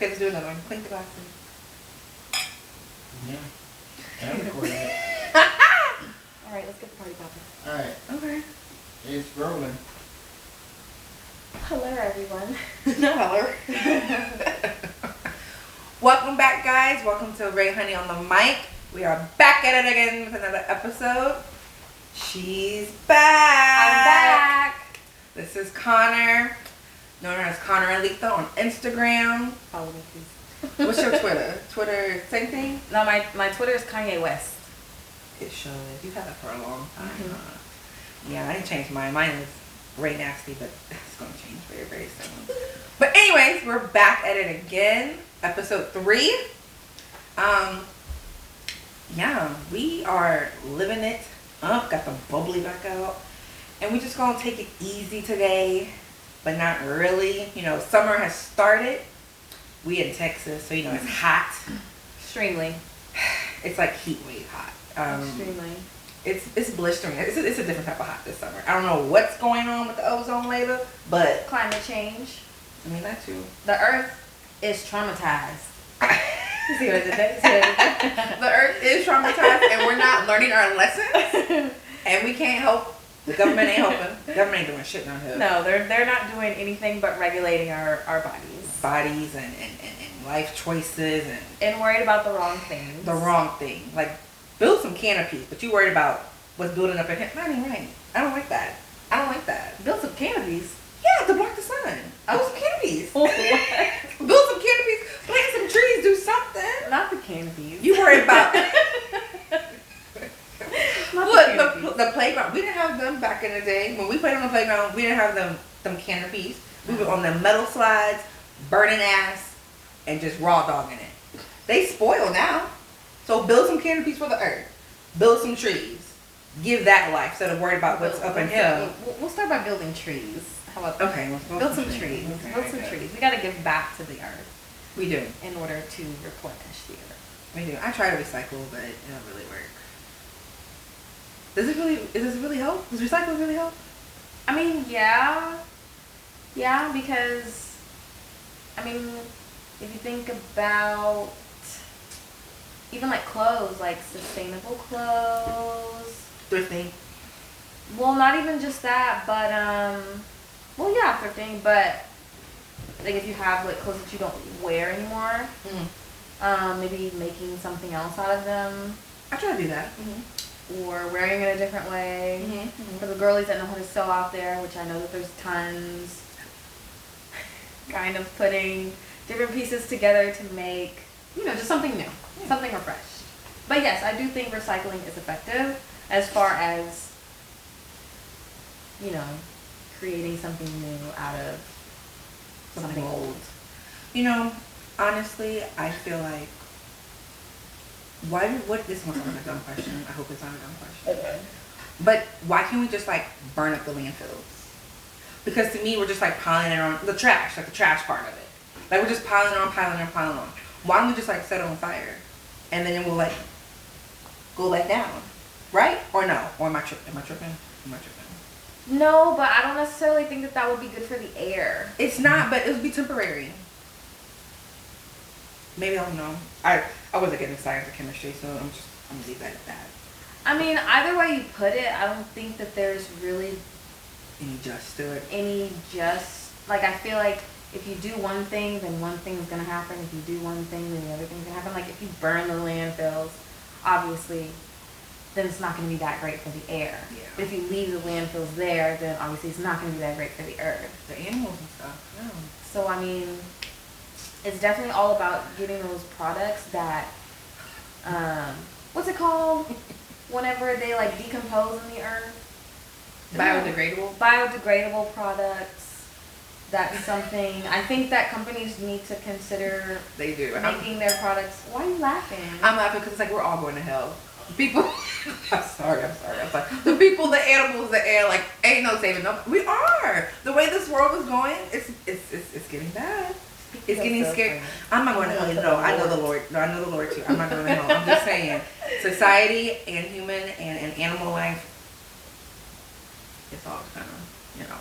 Okay, let's do another one. Clink the glasses. Yeah. I'm recording it. Alright, let's get the party popping. Alright. Okay. It's rolling. Hello, everyone. No. Welcome back, guys. Welcome to RaeHunny on the mic. We are back at it again with another episode. She's back. I'm back. This is Connor, known as Connor and Letha on Instagram. Follow me, please. What's your Twitter? Twitter, same thing? No, my Twitter is Kanye West. It shows. You've had that for a long time. Mm-hmm. Yeah, I didn't change mine. Mine is Ray Nasty, but it's going to change very, very soon. But anyways, we're back at it again. Episode 3. Yeah, we are living it up. Got the bubbly back out. And we're just going to take it easy today, but not really. You know, summer has started. We in Texas, so you know it's hot. Extremely. It's like heat wave hot. Extremely. It's blistering. It's a different type of hot this summer. I don't know what's going on with the ozone layer, but Climate change. I mean that too. The earth is traumatized. You see what I did there? The earth is traumatized, and we're not learning our lessons, and we can't help. The government ain't helping. The government ain't doing shit down here. No, they're not doing anything but regulating our bodies. And life choices And worried about the wrong things. the wrong thing. Like build some canopies, but you worried about what's building up in here. That ain't right. I don't like that. I don't like that. Build some canopies. Yeah, to block the sun. Build some canopies. What? Build some canopies. Plant some trees. Do something. Not the canopies. You worried about Not the playground. We didn't have them back in the day. When we played on the playground, we didn't have them canopies. We were on the metal slides, burning ass, and just raw dogging it. They spoil now. So build some canopies for the earth. Build some trees. Give that life instead of worried about what's up in here. We'll start by building trees. How about that? Okay, let's Build some trees. Okay, Build some okay. trees. We got to give back to the earth We do. in order to replenish the earth. We do. I try to recycle, but it don't really work. Does this really help? Does recycling really help? I mean, yeah. Yeah, because, I mean, if you think about even like clothes, like sustainable clothes. Thrifting. Well, not even just that, but, well, yeah, thrifting, but like if you have like clothes that you don't wear anymore, maybe making something else out of them. I try to do that. Or wearing it a different way. For the girlies that know how to sew out there, which I know that there's tons, kind of putting different pieces together to make, you know, just something new, something refreshed. But yes, I do think recycling is effective as far as, you know, creating something new out of something old. You know, honestly, I feel like this one's not a dumb question. I hope it's not a dumb question. Okay. But why can't we just like burn up the landfills? Because to me, we're just like piling it on the trash, like the trash part of it. Like we're just piling on. Why don't we just like set it on fire, and then it will like go back down, right? Or no? Or am I tripping? No, but I don't necessarily think that would be good for the air. It's not, but it would be temporary. Maybe I don't know. I wasn't getting science or chemistry, so I'm gonna leave that at that. I mean, either way you put it, I don't think that there's really Any just to it. Like I feel like if you do one thing, then one thing is gonna happen. If you do one thing, then the other thing's gonna happen. Like if you burn the landfills, obviously, then it's not gonna be that great for the air. Yeah. But if you leave the landfills there, then obviously it's not gonna be that great for the earth. The animals and stuff. No. So I mean, it's definitely all about getting those products that, what's it called? Whenever they like decompose in the earth. Biodegradable. Biodegradable products. That's something I think that companies need to consider. They do. Making their products. Why are you laughing? I'm laughing because it's like we're all going to hell. People. I'm sorry. The people, the animals, the air, like ain't no saving them. We are. The way this world is going, it's getting bad. It's getting scary. I'm not going to hell. No, I know the Lord. No, I know the Lord too. I'm not going to hell. I'm just saying, society and human and animal life, it's all kind of, you know,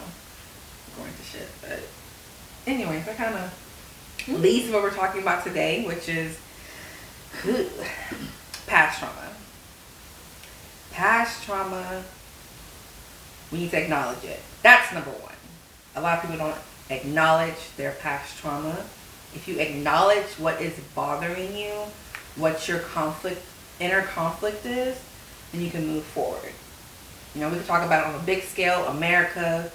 going to shit. But anyways, I kind of leads to what we're talking about today, which is past trauma. Past trauma, we need to acknowledge it. That's number one. A lot of people don't acknowledge their past trauma. If you acknowledge what is bothering you, what your inner conflict is, then you can move forward. You know, we can talk about it on a big scale. America,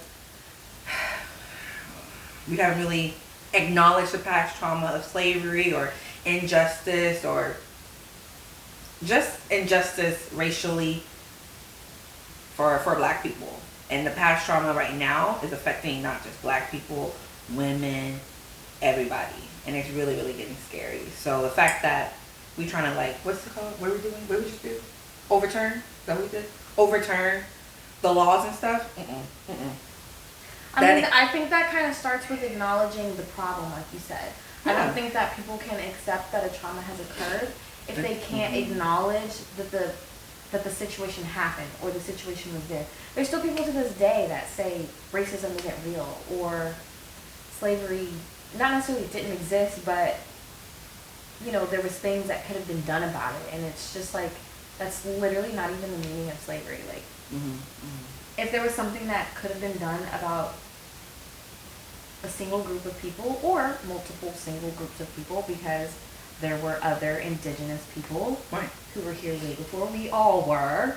we haven't really acknowledged the past trauma of slavery or injustice or just injustice racially for black people. And the past trauma right now is affecting not just black people, women, everybody. And it's really, really getting scary. So the fact that we trying to, like, what's it called? What are we doing? What did we just do? Overturn? Is that what we did? Overturn the laws and stuff? I think that kind of starts with acknowledging the problem, like you said. Yeah. I don't think that people can accept that a trauma has occurred if they can't acknowledge that the situation happened or the situation was there. There's still people to this day that say racism isn't real or slavery not necessarily didn't exist, but you know, there was things that could have been done about it, and it's just like that's literally not even the meaning of slavery. Like, if there was something that could have been done about a single group of people or multiple single groups of people, because there were other indigenous people who were here way before we all were.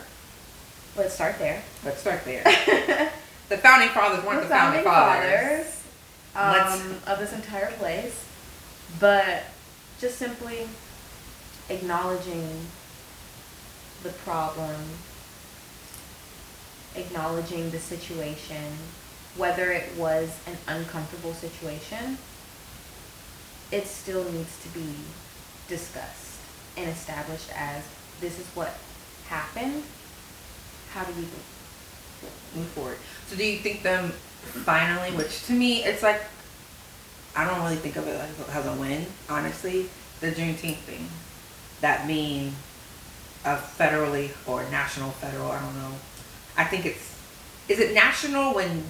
Let's start there. The founding fathers weren't the founding fathers of this entire place, but just simply acknowledging the problem, acknowledging the situation, whether it was an uncomfortable situation, it still needs to be discussed and established as this is what happened. How do we move forward? So do you think them finally, which to me, it's like, I don't really think of it as a win, honestly, the Juneteenth thing. That being a federally or national federal, I don't know. I think is it national when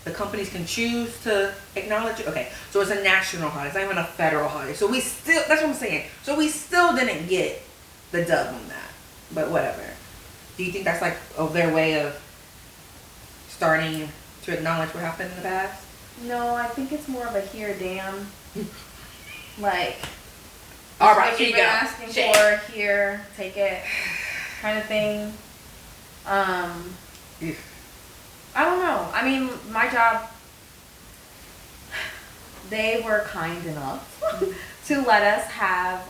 the companies can choose to acknowledge it? Okay, so it's a national holiday. It's not even a federal holiday. So we still, that's what I'm saying. So we still didn't get the dub on that. But whatever. Do you think that's like their way of starting to acknowledge what happened in the past? No, I think it's more of a here, damn. Like, all right, what here you've you been go. asking for, here, take it, kind of thing. I don't know. I mean, my job, they were kind enough to let us have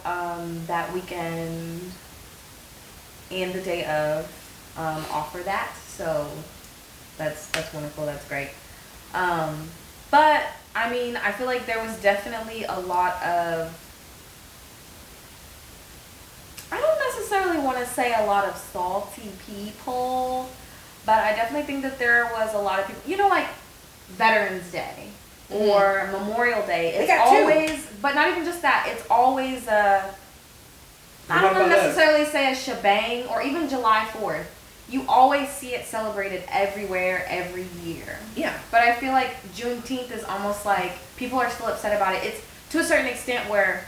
that weekend and the day of offer that. So that's wonderful. That's great. But I mean, I feel like there was definitely a lot of, I don't necessarily want to say a lot of salty people, but I definitely think that there was a lot of people, you know, like Veterans Day or Memorial Day. It's always, but not even just that, it's always I don't want to necessarily say a shebang, or even July 4th. You always see it celebrated everywhere, every year. Yeah. But I feel like Juneteenth is almost like, people are still upset about it. It's to a certain extent where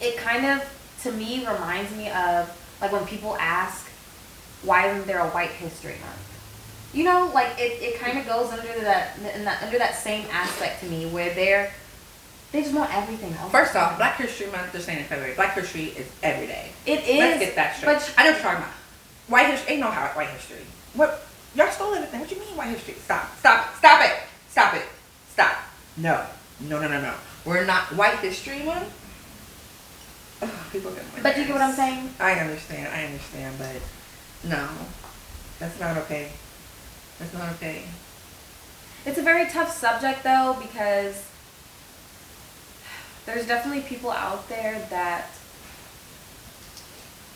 it kind of, to me, reminds me of, like, when people ask, why isn't there a White History Month? You know, like, it kind of goes under that same aspect to me, where they just want everything. First off, Black History Month, they're saying in February. Black History is every day. It is. Let's get that straight. But I know what you're talking about. White history, ain't no white history. What? Y'all stole everything. What you mean white history? Stop it. No. We're not White History Month. People get my But do you get what I'm saying? I understand, but no. That's not okay. It's a very tough subject, though, because there's definitely people out there that,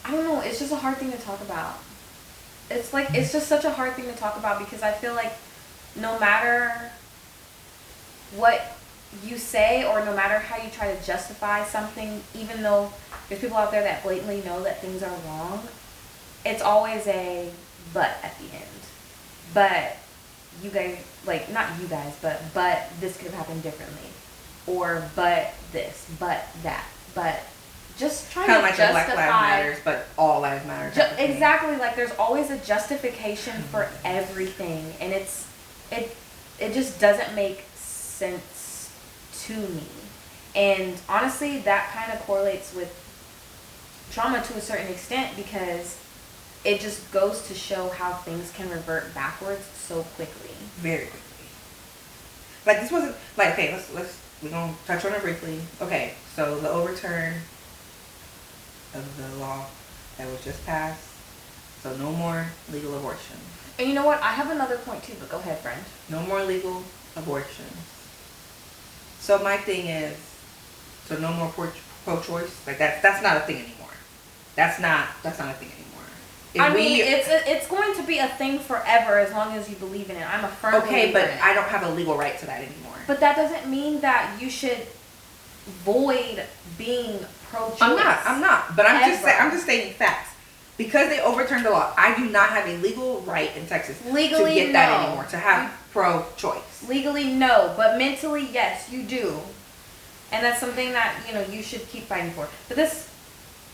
I don't know, it's just a hard thing to talk about. It's like, it's just such a hard thing to talk about, because I feel like no matter what you say or no matter how you try to justify something, even though there's people out there that blatantly know that things are wrong, it's always a but at the end. But you guys, like, not you guys, but this could have happened differently. or but this, but that, but just trying Kind to of like the Black justify. Lives Matters, but all lives matter. type of thing. Exactly, like there's always a justification for everything, and it just doesn't make sense to me. And honestly, that kind of correlates with trauma to a certain extent, because it just goes to show how things can revert backwards so quickly. Very quickly. Like this wasn't like, okay, we're gonna touch on it briefly. Okay, so the overturn of the law that was just passed. So no more legal abortion. And you know what? I have another point too, but go ahead, friend. No more legal abortions. So my thing is, so no more pro-choice. Like that's not a thing anymore. That's not a thing anymore. It's going to be a thing forever as long as you believe in it. I'm a firm believer in but it. I don't have a legal right to that anymore. But that doesn't mean that you should void being pro-choice. I'm not. But I'm Ever. just stating facts. Because they overturned the law, I do not have a legal right in Texas Legally, to get that no. anymore, to have pro-choice. Legally, no, but mentally, yes, you do. And that's something that, you should keep fighting for. But this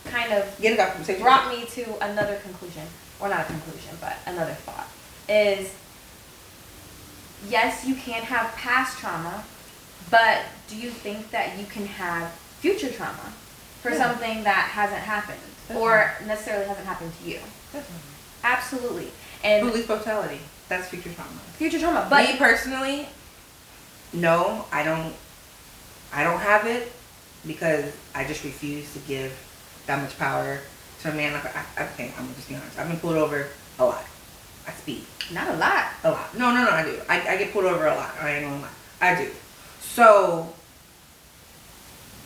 kind of Get it out from brought me to another conclusion. Or not a conclusion, but another thought. Is, yes, you can have past trauma, but do you think that you can have future trauma for something that hasn't happened? Or necessarily hasn't happened to you? Definitely. Absolutely. And Police brutality. That's future trauma. future trauma. But Me personally, no, I don't have it because I just refuse to give that much power to a man. Like okay, I'm gonna just be honest. I've been pulled over a lot. I speed. not a lot. A lot. No, I do. I get pulled over a lot. I ain't gonna lie. I do. So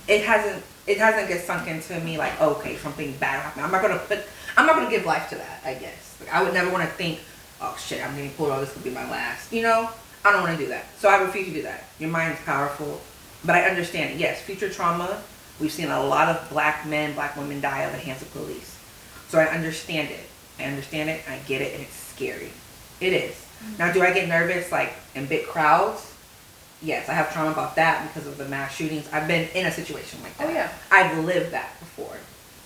it hasn't get sunk into me like, okay, something bad happened. I'm not gonna give life to that, I guess. Like, I would never want to think, oh shit, I'm getting pulled over, this could be my last. I don't want to do that. So I refuse to do that. Your mind is powerful. But I understand it. Yes, future trauma. We've seen a lot of black men, black women die at the hands of police. So I understand it. I get it, and it's scary. It is. Mm-hmm. Now, do I get nervous, like, in big crowds? Yes, I have trauma about that because of the mass shootings. I've been in a situation like that. Oh, yeah. I've lived that before.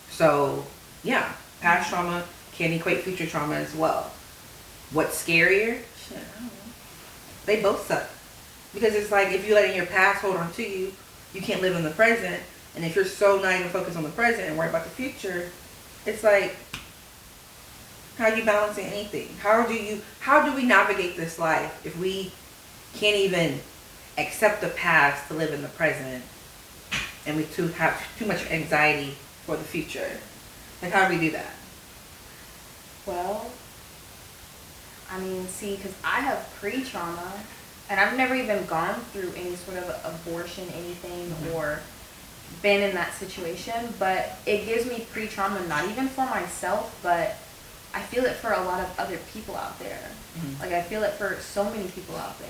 So, yeah, past trauma can equate future trauma as well. What's scarier? Shit, I don't know. They both suck. Because it's like, if you let in your past hold on to you, you can't live in the present. And if you're so not even focused on the present and worried about the future, it's like, how are you balancing anything? How do we navigate this life if we can't even accept the past to live in the present, and we have too much anxiety for the future? Like, how do we do that? Well, see, because I have pre-trauma, and I've never even gone through any sort of abortion, anything, mm-hmm. or been in that situation, but it gives me pre-trauma, not even for myself, but I feel it for a lot of other people out there. Mm-hmm. Like, I feel it for so many people out there.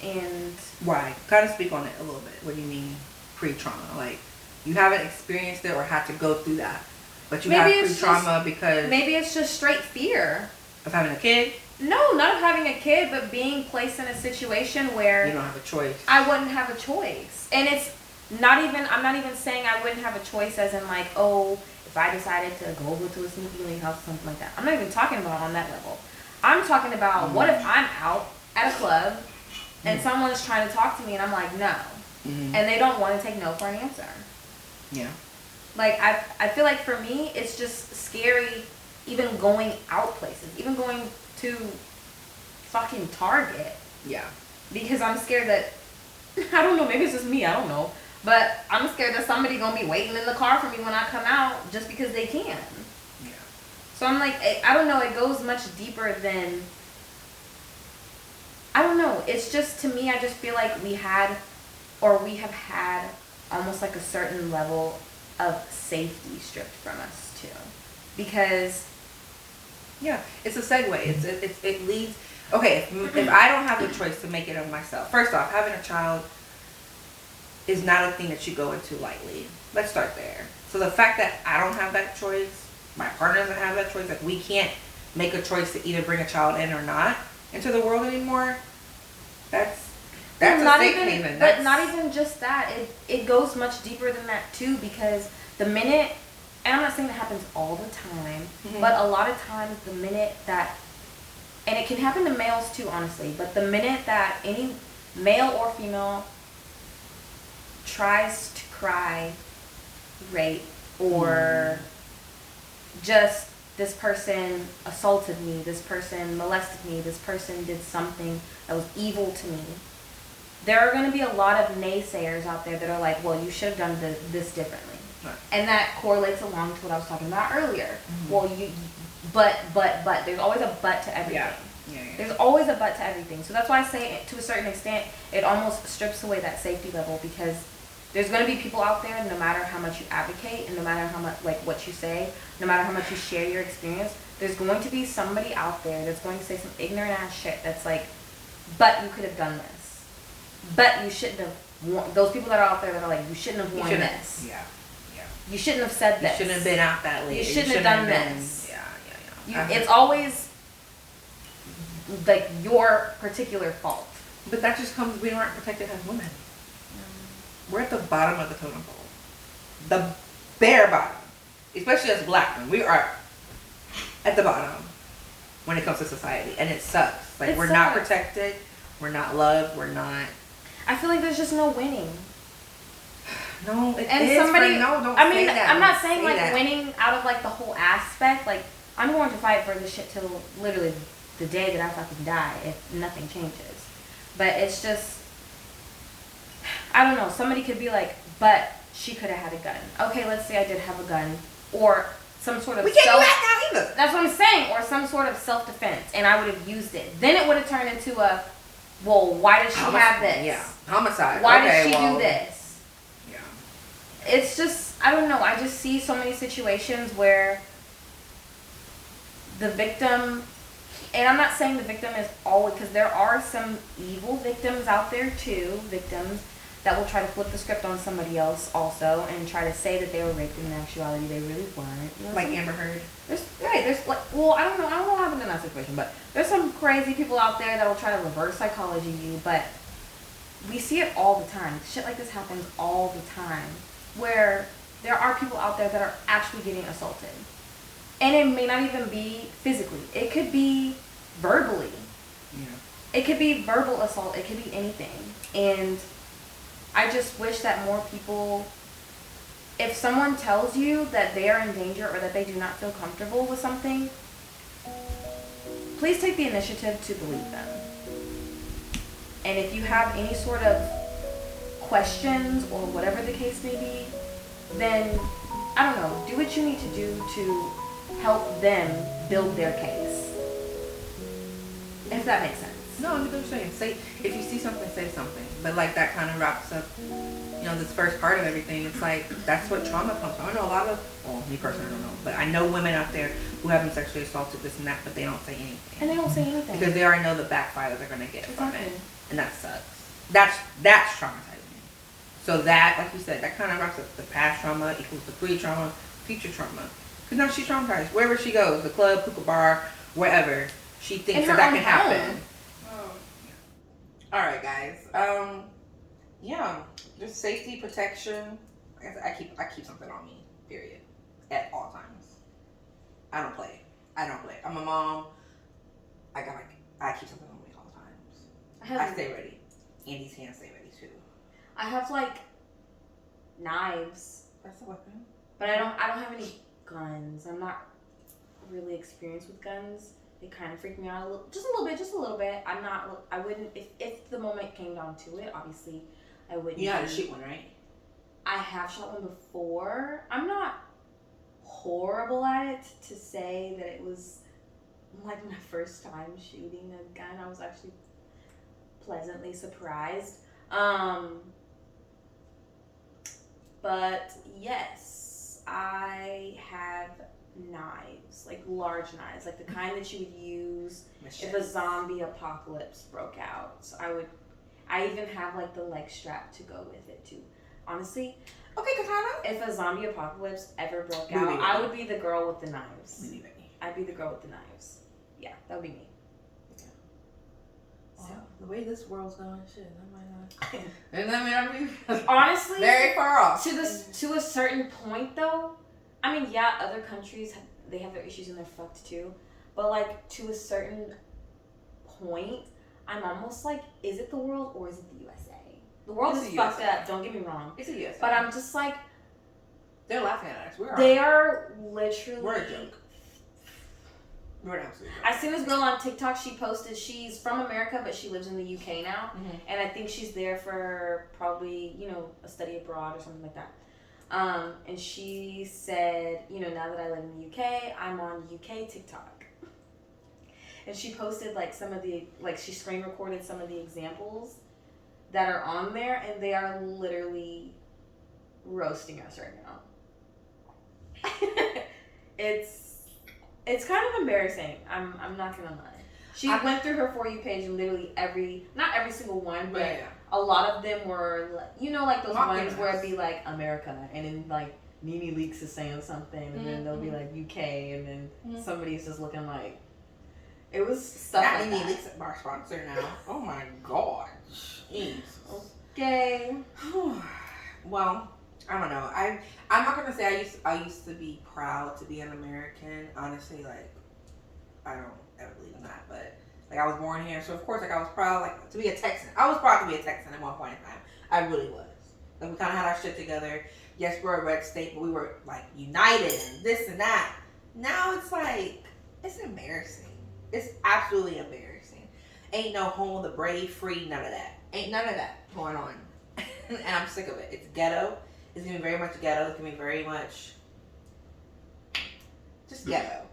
And why? Kind of speak on it a little bit. What do you mean pre-trauma? Like, you haven't experienced it or had to go through that, but you have pre-trauma because maybe it's just straight fear of having a kid. No, not of having a kid, but being placed in a situation where you don't have a choice. I wouldn't have a choice, and it's not even. I'm not even saying I wouldn't have a choice, as in like, oh, if I decided to go over to a sneaky link house or something like that. I'm not even talking about on that level. I'm talking about what if I'm out at a club and someone's trying to talk to me and I'm like, no. Mm-hmm. And they don't want to take no for an answer. Yeah. Like, I feel like for me, it's just scary even going out places. Even going to fucking Target. Yeah. Because I'm scared that, I don't know, maybe it's just me, I don't know. But I'm scared that somebody gonna be waiting in the car for me when I come out just because they can. Yeah. So I'm like, I don't know, it goes much deeper than, I don't know. It's just, to me, I just feel like we have had almost like a certain level of safety stripped from us too. Because, yeah, it's a segue. It leads, okay, if I don't have the choice to make it of myself, first off, having a child is not a thing that you go into lightly. Let's start there. So the fact that I don't have that choice, my partner doesn't have that choice, like we can't make a choice to either bring a child in or not into the world anymore, that's That's a not safe even, haven. but not even just that. It goes much deeper than that too, because the minute, and I'm not saying that happens all the time, but a lot of times the minute that, and it can happen to males too, honestly, but the minute that any male or female tries to cry rape or just this person assaulted me, this person molested me, this person did something that was evil to me, there are going to be a lot of naysayers out there that are like, well, you should have done this differently. Right. And that correlates along to what I was talking about earlier. Well, but, there's always a but to everything. Yeah. There's always a but to everything. So that's why I say, to a certain extent, it almost strips away that safety level, because there's going to be people out there, no matter how much you advocate and no matter how much, like, what you say, no matter how much you share your experience, there's going to be somebody out there that's going to say some ignorant ass shit that's like, but you could have done this. But you shouldn't have, those people that are out there that are like, you shouldn't have worn this. Yeah. You shouldn't have said this. You shouldn't have been out that late. You shouldn't have done this. Yeah. It's always like your particular fault. But that just comes, we aren't protected as women. We're at the bottom of the totem pole. The bare bottom. Especially as black women. We are at the bottom when it comes to society. And it sucks. Like, we're not protected. We're not loved. We're not. I feel like there's just no winning. No, it and is. Somebody, don't I mean, say that. I'm not saying like that. winning out of like the whole aspect. Like, I'm going to fight for this shit till literally the day that I fucking die if nothing changes. But it's just, I don't know. Somebody could be like, but she could have had a gun. Okay, let's say I did have a gun, or some sort of. We can't do that now either. That's what I'm saying, or some sort of self-defense, and I would have used it. Then it would have turned into a, well, why does she have this? Yeah, homicide. Why does she do this? Yeah. It's just, I don't know. I just see so many situations where the victim, and I'm not saying the victim is always, because there are some evil victims out there too, victims that will try to flip the script on somebody else also and try to say that they were raped, and in actuality they really weren't. You know, like Amber Heard. There's like, well, I don't know what happened in that situation, but there's some crazy people out there that will try to reverse psychology you, but we see it all the time. Shit like this happens all the time, where there are people out there that are actually getting assaulted. And it may not even be physically. It could be verbally. Yeah. It could be verbal assault. It could be anything. And I just wish that more people, if someone tells you that they are in danger or that they do not feel comfortable with something, please take the initiative to believe them. And if you have any sort of questions or whatever the case may be, then, I don't know, do what you need to do to help them build their case. If that makes sense. No, I'm just saying. Say, if you see something, say something. But like that kind of wraps up, this first part of everything. It's like, that's what trauma comes from. I know a lot of, well, me personally, I don't know, but I know women out there who have been sexually assaulted, this and that, but they don't say anything. And they don't say anything. Because they already know the backfire that they're going to get from it. Exactly. And that sucks. That's traumatizing. So that, like you said, that kind of wraps up the past trauma equals the pre-trauma, future trauma. Because now she's traumatized. Wherever she goes, the club, hookah bar, wherever, she thinks that can happen. All right, guys. Just safety, protection. I keep something on me. Period. At all times. I don't play. I'm a mom. I keep something on me all the times. I stay ready. Andy's hands stay ready too. I have like knives. That's a weapon. But I don't have any guns. I'm not really experienced with guns. They kind of freak me out a little bit. I wouldn't, if the moment came down to it, obviously, I wouldn't. You know how to shoot one, right? I have shot one before. I'm not horrible at it to say that it was like my first time shooting a gun. I was actually pleasantly surprised. But yes, I have knives, like large knives, like the kind that you would use if a zombie apocalypse broke out. So I even have like the leg strap to go with it too. Honestly, okay, Katana. If a zombie apocalypse ever broke out, I would be the girl with the knives. I'd be the girl with the knives. Yeah, that would be me. So The way this world's going, shit, that might not. And I mean, Honestly, very far off. To a certain point, though. I mean, yeah, other countries they have their issues and they're fucked too. But like to a certain point, I'm almost like, is it the world or is it the USA? The world is fucked up. Don't get me wrong. It's a USA. But I'm just like, they're laughing at us. They are literally. We're a joke. We're an absolute joke. I seen this girl on TikTok. She posted. She's from America, but she lives in the UK now, and I think she's there for probably a study abroad or something like that. And she said, now that I live in the UK, I'm on UK TikTok. And she posted like some of the she screen recorded some of the examples that are on there, and they are literally roasting us right now. It's kind of embarrassing. I'm not gonna lie. She went through her For You page and literally not every single one, but a lot of them were like those ones where it'd be like America, and then like Nene Leakes is saying something, and then they'll be like UK, and then somebody's just looking like. It was stuff not like Nene that. Leakes is our sponsor now. Oh my god. Jeez. Okay. Well, I don't know. I'm not gonna say I used to be proud to be an American. Honestly, like I don't ever believe in that, but like I was born here, so of course like I was proud like to be a Texan. I was proud to be a Texan at one point in time. I really was. Like we kind of had our shit together. Yes, we're a red state, but we were like united and this and that. Now it's like it's embarrassing. It's absolutely embarrassing. Ain't no home of the brave, free, none of that. Ain't none of that going on. And I'm sick of it. It's ghetto. It's gonna be very much ghetto. It's gonna be very much just ghetto.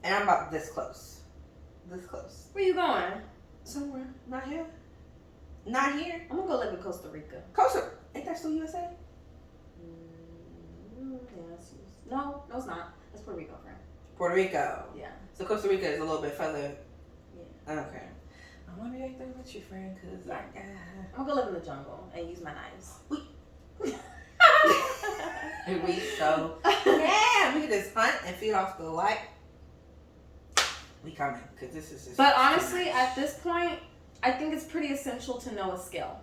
And I'm about this close. This close. Where you going? Somewhere. Not here. Not here. I'm gonna go live in Costa Rica. Costa. Ain't that still USA? Yes. No, it's not. That's Puerto Rico, friend. Puerto Rico. Yeah. So Costa Rica is a little bit further. Yeah. Okay. I want to be right there with you, friend, because I'm gonna go live in the jungle and use my knives. We can just hunt and feed off the light. We coming, because this is just. But honestly, at this point, I think it's pretty essential to know a skill.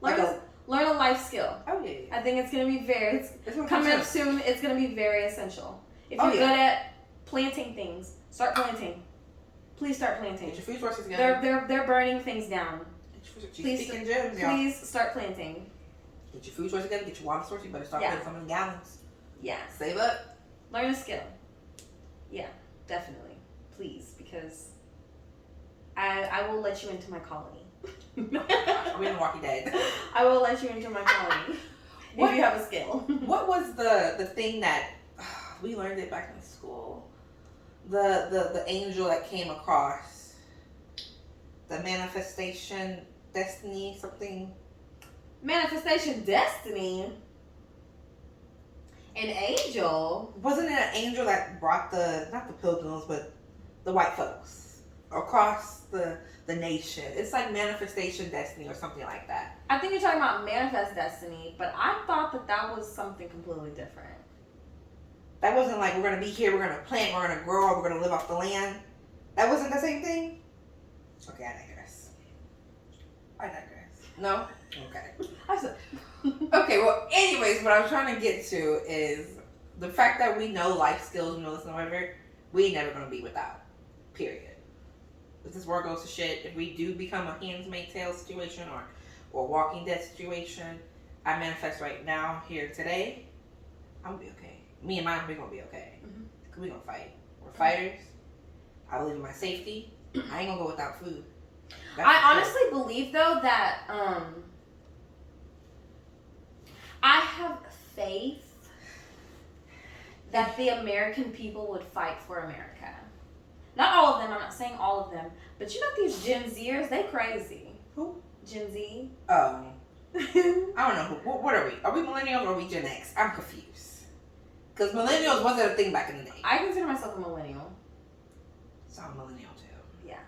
Learn a life skill. Oh yeah. I think it's gonna be it's coming up soon. It's gonna be very essential. If you're good at planting things, start planting. Please start planting. Get your food sources together. They're burning things down. Please start planting. Get your food source together. Get your water source. You better start putting some in gallons. Yeah. Save up. Learn a skill. Yeah, definitely. Please, because I will let you into my colony. We in Walking Dead. I will let you into my colony if you have a skill. What was the thing that we learned it back in school? The angel that came across the manifestation destiny something. Manifestation destiny. An angel. Wasn't it an angel that brought not the pilgrims but the white folks across the nation? It's like manifestation destiny or something like that. I think you're talking about manifest destiny, but I thought that was something completely different. That wasn't like we're gonna be here, we're gonna plant, we're gonna grow, we're gonna live off the land. That wasn't the same thing? Okay, I digress. No? Okay. Okay, well, anyways, what I was trying to get to is the fact that we know life skills, we know this and whatever, we ain't never gonna be without. Period. If this world goes to shit, if we do become a Handmaid's Tale situation or Walking Dead situation, I manifest right now, here today, I'm gonna be okay. Me and mine, we're gonna be okay. Mm-hmm. We're gonna fight. We're fighters. I believe in my safety. I ain't gonna go without food. I honestly believe though that I have faith that the American people would fight for America. Not all of them, I'm not saying all of them, but you know these Gen Zers, they crazy. Who? Gen Z. I don't know. What are we? Are we millennials or are we Gen X? I'm confused. Because millennials wasn't a thing back in the day. I consider myself a millennial. So I'm a millennial too. Yeah.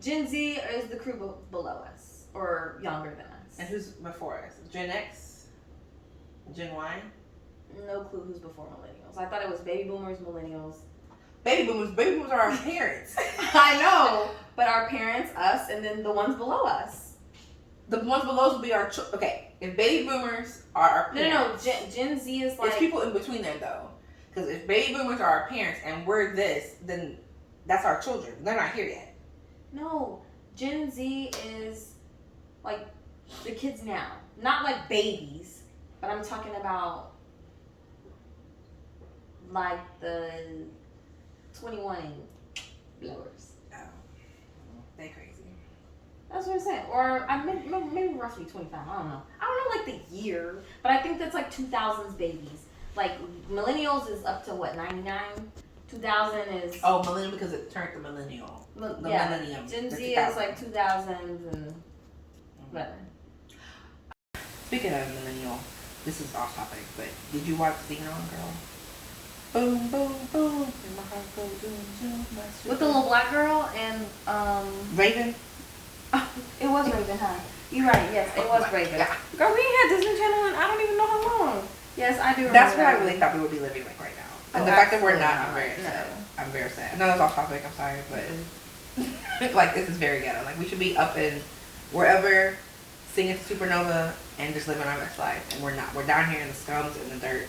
Gen Z is the crew below us, or younger than us. And who's before us? Gen X? Gen Y? No clue who's before millennials. I thought it was baby boomers, millennials. Baby boomers are our parents. I know, but our parents, us, and then the ones below us. The ones below us will be our okay. If baby boomers are our parents, No. Gen Z is like it's people in between there though. Because if baby boomers are our parents and we're this, then that's our children. They're not here yet. No, Gen Z is like the kids now, not like babies, but I'm talking about like the 21 blowers. Oh, they crazy. That's what I'm saying. Or I maybe roughly 25. I don't know. I don't know like the year, but I think that's like 2000s babies. Like millennials is up to what 99. 2000 is millennial because it turned the millennial. The yeah. millennium. Gen Z is like 2000s and whatever. Speaking of millennial, this is off topic, but did you watch Sing On Girl? Boom, boom, boom. And my heart goes boom, boom. With the little black girl and Raven? it was Raven, huh? You're right, yes, it was Raven. Yeah. Girl, we ain't had Disney Channel in I don't even know how long. Yes, I do remember That's what that. I really thought we would be living like right now. And Oh, the fact that we're absolutely not, I'm very not. upset. I'm very sad. No, that's off topic, I'm sorry, but like this is very ghetto. Like we should be up in wherever singing Supernova and just living our best life. And we're not. We're down here in the scums and the dirt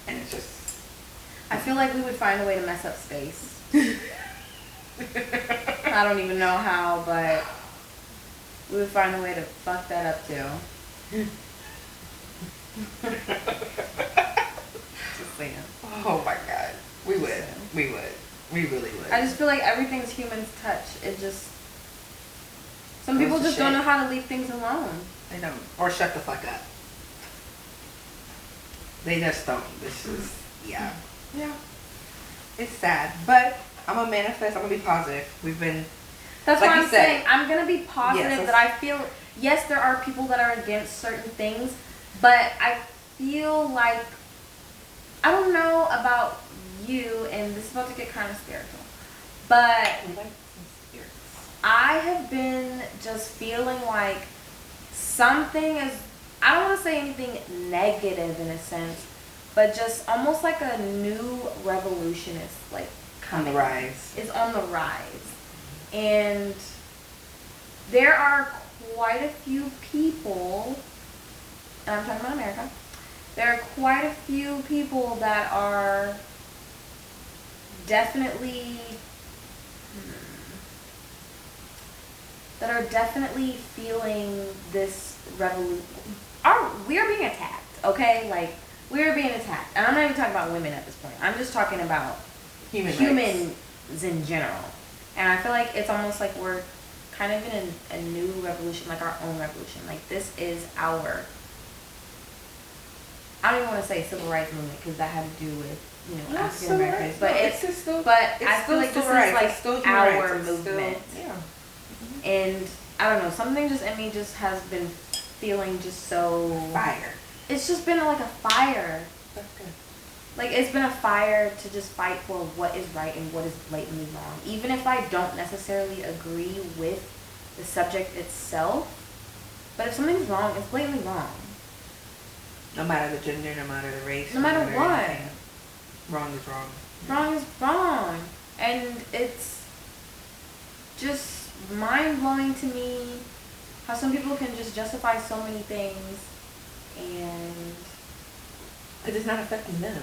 and it's just I feel like we would find a way to mess up space. I don't even know how, but we would find a way to fuck that up too. Just saying. oh my god. We would. We would. We really would. I just feel like everything's humans touch. It just some people Goes to just don't shit. know how to leave things alone. They don't. Or shut the fuck up. They just don't. This is yeah. Yeah. It's sad. But I'm gonna manifest, I'm gonna be positive. We've been That's like what you I'm said. saying. I'm gonna be positive Yes, that I feel yes, there are people that are against certain things, but I feel like I don't know about you, and this is about to get kind of spiritual, but we like some spirits. I have been just feeling like something is, I don't want to say anything negative in a sense, but just almost like a new revolution is like On the coming. rise. Is on the rise. And there are quite a few people, and I'm talking about America, there are quite a few people that are definitely feeling this revolution. We are being attacked, okay? Like, we are being attacked. And I'm not even talking about women at this point. I'm just talking about Humans in general. And I feel like it's almost like we're kind of in a new revolution, like our own revolution. Like, this is our, I don't even want to say civil rights movement because that had to do with, you know, African Americans. But I feel like this is like our movement. Yeah. And I don't know, something just in me just has been feeling just so Fire. It's just been like a fire. That's good. Like, it's been a fire to just fight for what is right and what is blatantly wrong. Even if I don't necessarily agree with the subject itself, but if something's wrong, it's blatantly wrong. No matter the gender, no matter the race. No matter what. anything. Wrong is wrong. Wrong is wrong. And it's just mind-blowing to me how some people can just justify so many things and... Because it's not affecting them.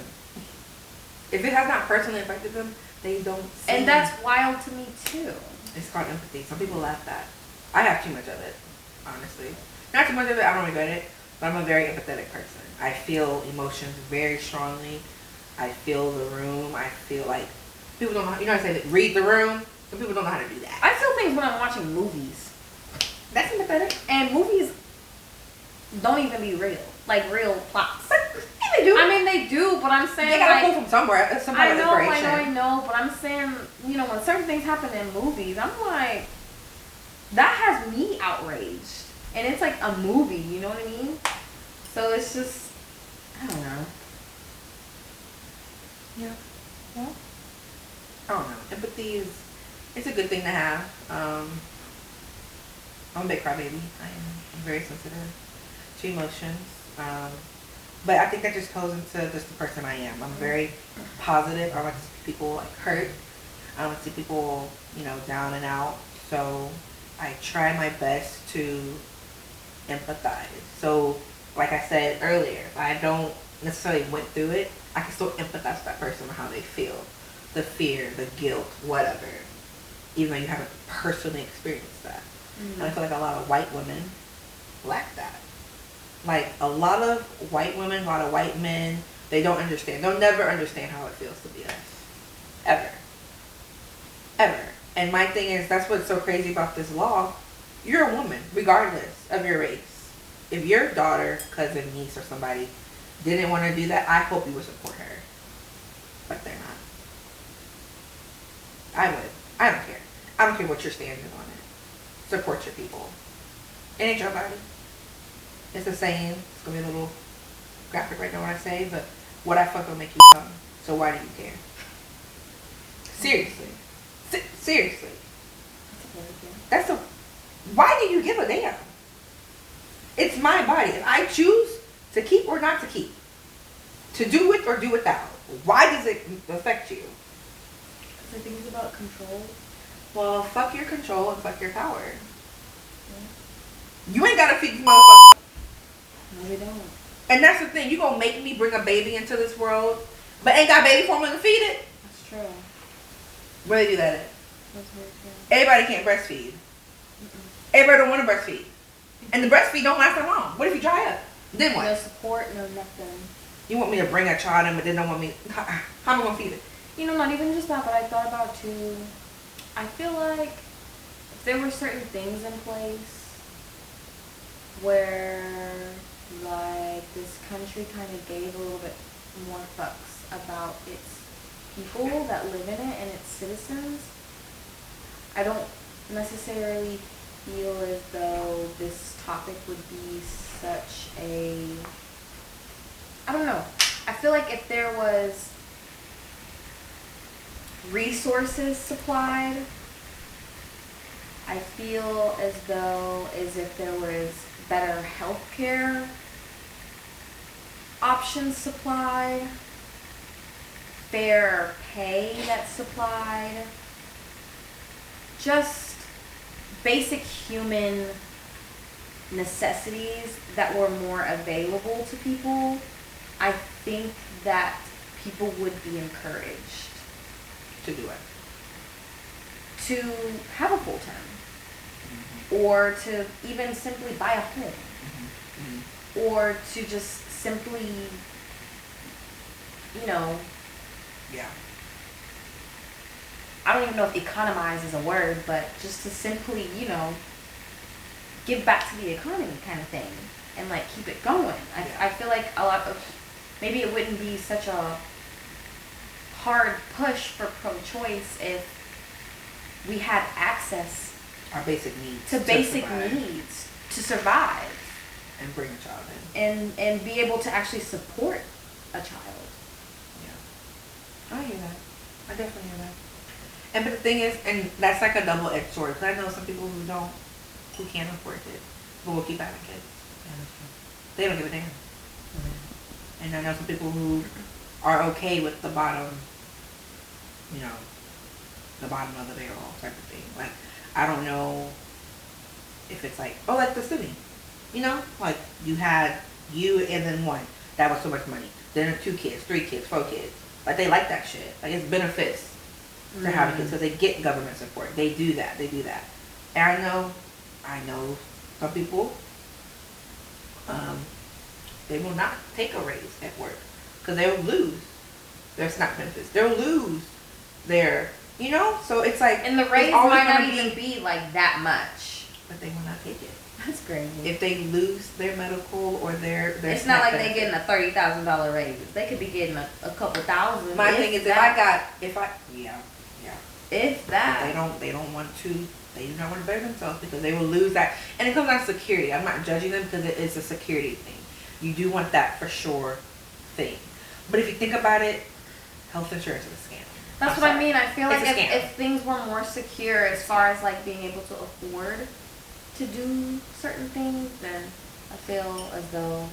If it has not personally affected them, they don't see. And that's wild to me, too. It's called empathy. Some people laugh that. I have too much of it, honestly. Not too much of it, I don't regret it, but I'm a very empathetic person. I feel emotions very strongly. I feel the room. I feel like people don't know how, you know how to say that, read the room? Some people don't know how to do that. I feel things when I'm watching movies. That's empathetic. And movies don't even be real. Like, real plots. Yeah, they do. I mean, they do, but I'm saying, They gotta like... pull from somewhere. That's some kind of inspiration. I know, but I'm saying, you know, when certain things happen in movies, I'm like, that has me outraged. And it's like a movie, you know what I mean? So it's just, I don't know. Yeah. Well, I don't know. Empathy is, it's a good thing to have. I'm a big crybaby. I'm very sensitive to emotions. But I think that just goes into just the person I am. I'm very positive. I like to see people like hurt. I don't see people, down and out. So I try my best to empathize. So, like I said earlier, if I don't necessarily went through it, I can still empathize with that person and how they feel. The fear, the guilt, whatever. Even though you haven't personally experienced that. And I feel like a lot of white women lack that. Like, a lot of white women, a lot of white men, they don't understand. They'll never understand how it feels to be us. Ever. Ever. And my thing is, that's what's so crazy about this law. You're a woman, regardless of your race. If your daughter, cousin, niece, or somebody didn't want to do that, I hope you would support her. But they're not. I would. I don't care. I don't care what your stand is on it. Support your people. It ain't your body. It's a saying. It's going to be a little graphic right now when I say, but what I fuck will make you come. So why do you care? Seriously. Seriously. That's a... Why do you give a damn? It's my body. And I choose to keep or not to keep. To do it or do without. Why does it affect you? Because I think it's about control. Well, fuck your control and fuck your power. Yeah. You ain't gotta feed these motherfuckers. No, we don't. And that's the thing. You gonna make me bring a baby into this world, but ain't got baby formula to feed it? That's true. Where they do that at? That's very true. Everybody can't breastfeed. Everybody don't want to breastfeed. And the breastfeed don't last that long. What if you dry up? Then what? No support, no nothing. You want me to bring a child in, but then don't want me... How am I going to feed it? Not even just that, but I thought about too, I feel like if there were certain things in place where, like, this country kind of gave a little bit more fucks about its people that live in it and its citizens, I don't necessarily feel as though this topic would be such a... I don't know. I feel like if there was resources supplied, I feel as though as if there was better healthcare options supplied, fair pay that's supplied, just basic human necessities that were more available to people, I think that people would be encouraged To do it. to have a full term, or to even simply buy a home, or to just simply, Yeah. I don't even know if economize is a word, but just to simply, give back to the economy kind of thing, and like keep it going. I feel like a lot of, maybe it wouldn't be such a hard push for pro-choice if we had access Our basic needs. to basic needs to survive And bring a child in. and be able to actually support a child. Yeah. I hear that. I definitely hear that. And but the thing is, and that's like a double-edged sword, because I know some people who can't afford it, but will keep having kids. They don't give a damn. And I know some people who are okay with the bottom, the bottom of the barrel type of thing. Like, I don't know if it's like, like the city. Like you had you and then one. That was so much money. Then 2 kids, 3 kids, 4 kids. Like, they like that shit. Like, it's benefits to having kids because they get government support. They do that. And I know some people, they will not take a raise at work because they will lose their SNAP benefits. They'll lose their, so it's like. And the raise might not even be like that much. But they will not take it. That's crazy. If they lose their medical or their it's SNAP not like benefit. they're getting a $30,000 raise. They could be getting a couple thousand. My thing is, if that. They don't want to. They do not want to better themselves because they will lose that. And it comes down to security. I'm not judging them because it is a security thing. You do want that for sure thing. But if you think about it, health insurance is a scam. That's what I mean. I feel like It's a scam. if things were more secure as far as like being able to afford to do certain things, then I feel as though.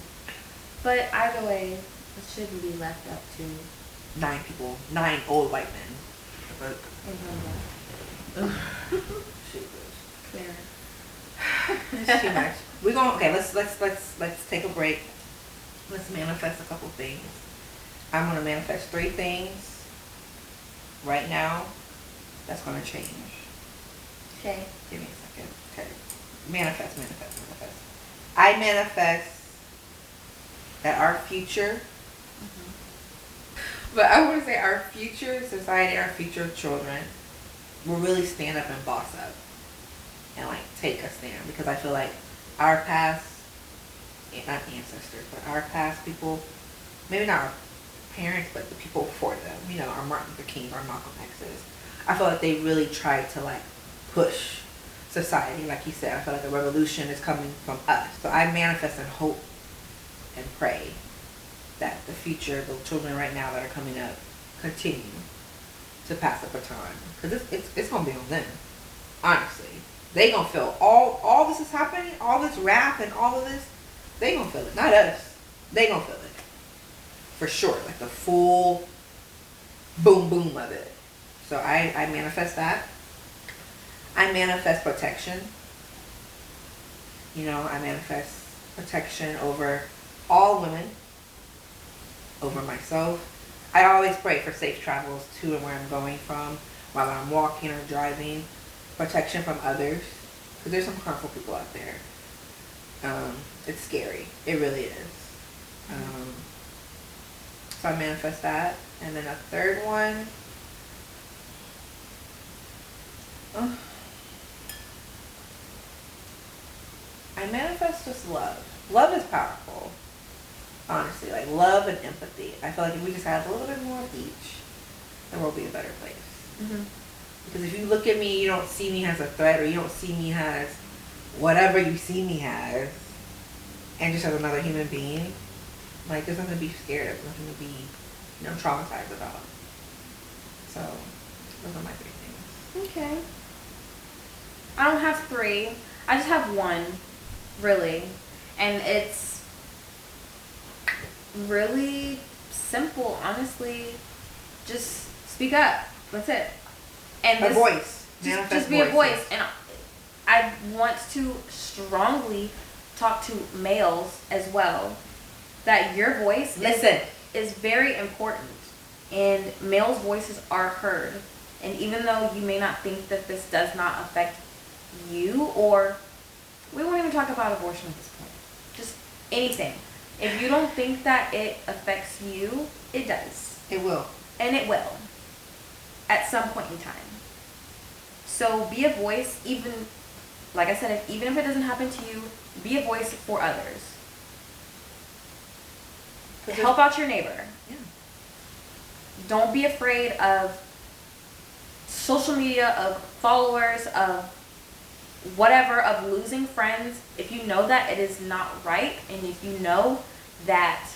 But either way, it shouldn't be left up to 9 old white men but shoot, Clear. it's too much. We're going. Okay, let's take a break. Let's manifest a couple things. I'm gonna manifest 3 things right now. That's gonna change. Okay. Give me a second. Okay. Manifest. I manifest that our future, but I want to say our future society, our future children will really stand up and boss up and like take a stand, because I feel like our past, not ancestors, but our past people, maybe not our parents, but the people before them, you know, our Martin Luther King, our Malcolm X's, I feel like they really tried to like push society. Like you said, I feel like a revolution is coming from us. So I manifest and hope and pray that the future, the children right now that are coming up, continue to pass the baton. Because it's going to be on them, honestly. They going to feel all this is happening, all this rap and all of this, they going to feel it. Not us. They going to feel it. For sure. Like the full boom boom of it. So I manifest that. I manifest protection. You know, I manifest protection over all women, over myself. I always pray for safe travels to and where I'm going from, while I'm walking or driving. Protection from others, because there's some harmful people out there. It's scary. It really is. So I manifest that. And then a third one. I manifest just love. Love is powerful. Honestly, like love and empathy. I feel like if we just have a little bit more of each, the world will be a better place. Mm-hmm. Because if you look at me, you don't see me as a threat, or you don't see me as whatever you see me as, and just as another human being. Like, there's nothing to be scared of, nothing to be, you know, traumatized about. So, those are my 3 things. Okay. I don't have 3. I just have 1, really. And it's really simple, honestly. Just speak up. That's it. And a voice. Just be a voice. And I want to strongly talk to males as well, that your voice is very important, and males' voices are heard. And even though you may not think that this does not affect you, or we won't even talk about abortion at this point, just anything. If you don't think that it affects you, it does. It will. And it will. At some point in time. So be a voice, even, like I said, even if it doesn't happen to you, be a voice for others. Help out your neighbor. Yeah. Don't be afraid of social media, of followers, of whatever, of losing friends. If you know that it is not right, and if you know that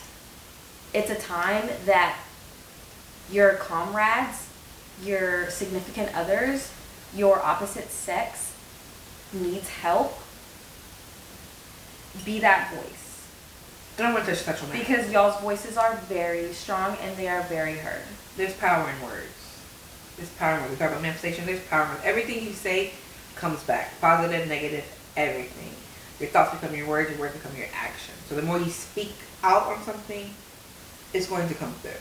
it's a time that your comrades, your significant others, your opposite sex needs help, be that voice. I don't want to touch on that. Because y'all's voices are very strong and they are very heard. There's power in words. There's power in words. We talk about manifestation. There's power in words. Everything you say comes back. Positive, negative, everything. Your thoughts become your words become your actions. So the more you speak out on something, it's going to come through.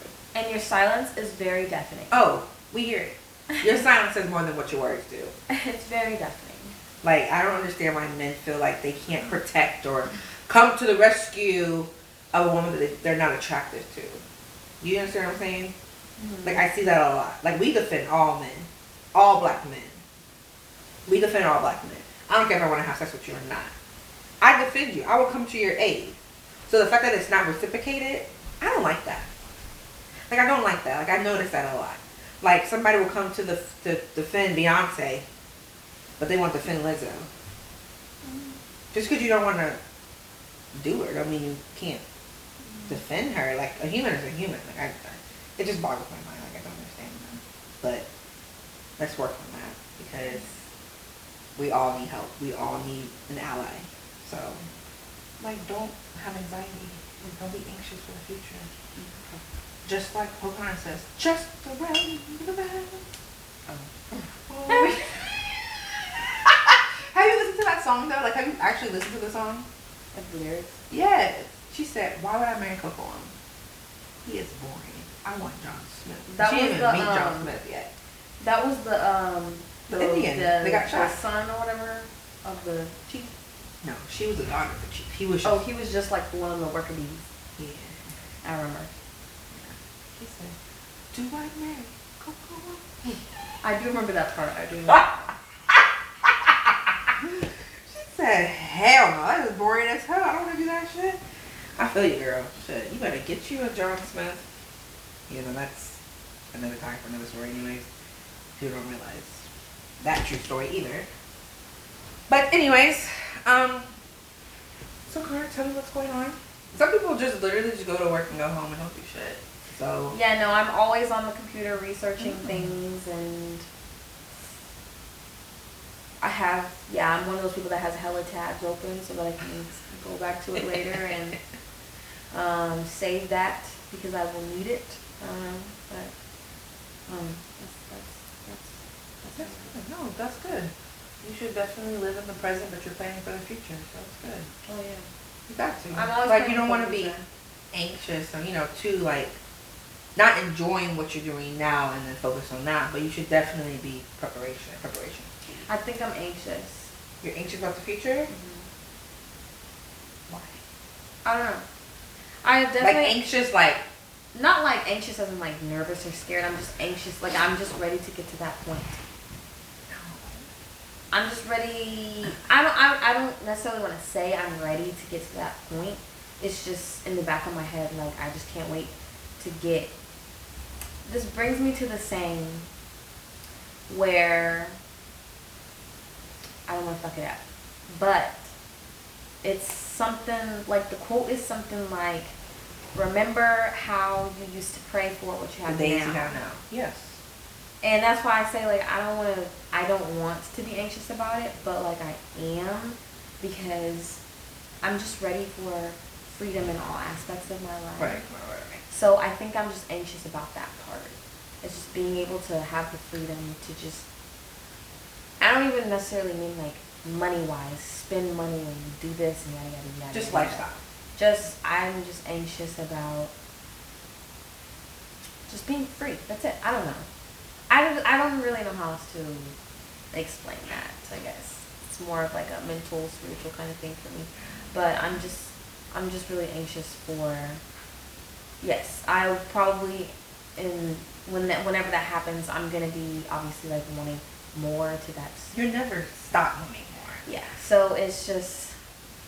And your silence is very deafening. Oh, we hear it. Your silence says more than what your words do. It's very deafening. Like, I don't understand why men feel like they can't protect or come to the rescue of a woman that they're not attracted to. You understand what I'm saying? Mm-hmm. Like, I see that a lot. Like, we defend all men. All black men. We defend all black men. I don't care if I want to have sex with you or not. I defend you. I will come to your aid. So the fact that it's not reciprocated, I don't like that. Like, I don't like that. Like, I notice that a lot. Like, somebody will come to defend Beyonce, but they want to defend Lizzo. Mm-hmm. Just because you don't want to do her, don't mean you can't defend her. Like, a human is a human. Like, it just boggles my mind. Like, I don't understand that. But let's work on that, because we all need help. We all need an ally. So, like, don't have anxiety. Like, don't be anxious for the future. Mm-hmm. Just like Pocahontas says, just around the bend. Oh. Have you listened to that song though? Like, have you actually listened to the song? That's weird. Yes. She said, "Why would I marry Coco? He is boring. I want John Smith." That she was didn't even the, meet John Smith yet. That was the Indian. They got shot. The son or whatever of the chief. No, she was the daughter of the chief. He was. He was just like one of the worker bees. Yeah. I remember. He said, "Do I marry Coco?" I do remember that part. I do remember. She said, "Hell no, that is boring as hell. I don't want to do that shit." I feel you, girl. Shit, you better get you a John Smith. You know, that's another time for another story anyways. People don't realize that true story either. But anyways, so Carter, tell me what's going on. Some people just literally just go to work and go home and don't do shit. So yeah, no, I'm always on the computer researching things, and I'm one of those people that has hella tabs open so that I can go back to it later and save that because I will need it. That's no, that's good. You should definitely live in the present, but you're planning for the future. So that's good. Oh yeah. You got to. I'm always like you don't planning want for to the be future. anxious and too like not enjoying what you're doing now and then focus on that. But you should definitely be preparation. I think I'm anxious. You're anxious about the future? Mm-hmm. Why? I don't know. I definitely Like anxious, like not like anxious as in like nervous or scared. I'm just anxious. Like I'm just ready to get to that point. I'm just ready. I don't necessarily want to say I'm ready to get to that point. It's just in the back of my head. Like I just can't wait to get. This brings me to the saying where I don't want to fuck it up, but it's something like the quote is something like, "Remember how you used to pray for what you have the days now." you have now. Yes. And that's why I say like I don't want to be anxious about it, but like I am, because I'm just ready for freedom in all aspects of my life. Right. So I think I'm just anxious about that part. It's just being able to have the freedom to just, I don't even necessarily mean like money wise, spend money and do this and yada yada yada. Just yada. lifestyle. I'm just anxious about just being free. That's it. I don't know. I don't really know how else to explain that, I guess. It's more of like a mental, spiritual kind of thing for me. But I'm just really anxious for, yes, I'll probably, whenever that happens, I'm going to be obviously like wanting more to that. You never stop wanting more. Yeah, so it's just.